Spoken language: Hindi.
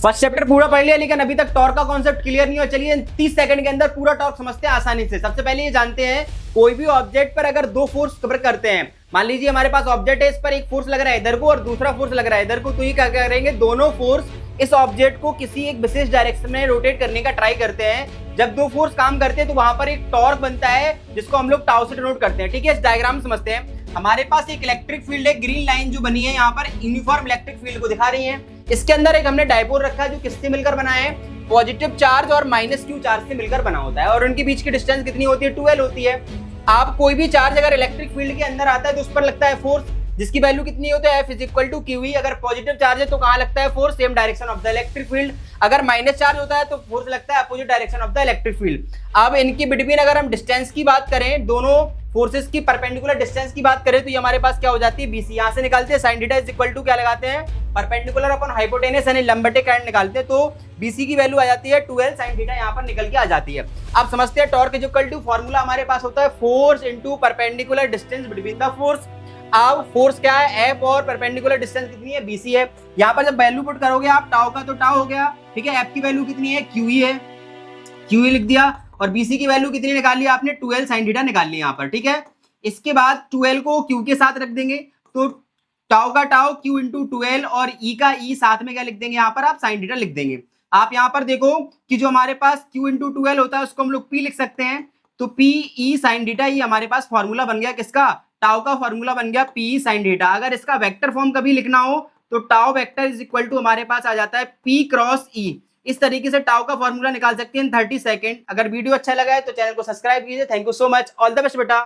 फर्स्ट चैप्टर पूरा पढ़ लिया, लेकिन अभी तक टॉर्क का कॉन्सेप्ट क्लियर नहीं हुआ। चलिए 30 सेकंड के अंदर पूरा टॉर्क समझते हैं आसानी से। सबसे पहले ये जानते हैं, कोई भी ऑब्जेक्ट पर अगर दो फोर्स कवर करते हैं, मान लीजिए हमारे पास ऑब्जेक्ट है, इस पर एक फोर्स लग रहा है इधर को और दूसरा फोर्स लग रहा है इधर को, तो ये क्या करेंगे, दोनों फोर्स इस ऑब्जेक्ट को किसी एक विशेष डायरेक्शन में रोटेट करने का ट्राई करते हैं। जब दो फोर्स काम करते हैं तो वहां पर एक टॉर्क बनता है, जिसको हम लोग टाउ से डिनोट करते हैं। ठीक है, इस डायग्राम समझते हैं। हमारे पास एक इलेक्ट्रिक फील्ड है, ग्रीन लाइन जो बनी है यहाँ पर यूनिफॉर्म इलेक्ट्रिक फील्ड को दिखा रही है। इसके अंदर एक हमने डायपोल रखा है जो किससे मिलकर बना है, पॉजिटिव चार्ज और माइनस क्यू चार्ज से मिलकर बना होता है, और उनके बीच की डिस्टेंस कितनी होती है, 12 होती है। आप कोई भी चार्ज अगर इलेक्ट्रिक फील्ड के अंदर आता है तो उस पर लगता है फोर्स, जिसकी वैल्यू कितनी होती है, F is equal to Q E. अगर पॉजिटिव चार्ज है तो कहाँ लगता है force, same direction of the electric field. अगर माइनस चार्ज होता है तो फोर्स लगता है opposite direction of the electric field. अब इनकी बिटवीन अगर हम डिस्टेंस की बात करें, दोनों फोर्सेस की परपेंडिकुलर डिस्टेंस की बात करें, तो ये हमारे पास क्या हो जाती है, BC। यहाँ से निकालते हैं sin theta is equal to क्या लगाते हैं, परपेंडिकुलर अपॉन हाइपोटेनस यानी लंबटे एंड निकालते हैं, तो BC की वैल्यू आ जाती है 12 sin थीटा, यहाँ पर निकल के आ जाती है। अब समझते हैं torque is equal to, formula हमारे पास होता है force into perpendicular distance between the force. अब फोर्स क्या है, F, और परपेंडिकुलर डिस्टेंस कितनी है, BC है। यहाँ पर जब वैल्यू पुट करोगे आप टाउ का, तो टाउ हो गया, ठीक है। F की वैल्यू कितनी है, QE है, QE लिख दिया, और BC की वैल्यू कितनी निकाल ली आपने, 12 sin थीटा निकाल ली यहाँ पर, ठीक है। इसके बाद 12 को Q के साथ रख देंगे, तो टाउ का टाउ Q इंटू 12 और E का E साथ में क्या लिख देंगे, यहाँ पर आप sin थीटा लिख देंगे। आप यहाँ पर देखो कि जो हमारे पास Q इंटू 12 होता है उसको हम लोग P लिख सकते हैं, तो P E sin थीटा, ये हमारे पास फॉर्मूला बन गया किसका, टाउ का फॉर्मूला बन गया P E sin थीटा। अगर इसका वेक्टर फॉर्म कभी लिखना हो तो tau vector is equal to हमारे पास आ जाता है P क्रॉस E। इस तरीके से टाउ का फॉर्मूला निकाल सकते हैं इन 30 सेकंड। अगर वीडियो अच्छा लगा है तो चैनल को सब्सक्राइब कीजिए। Thank you so much, all the best बेटा।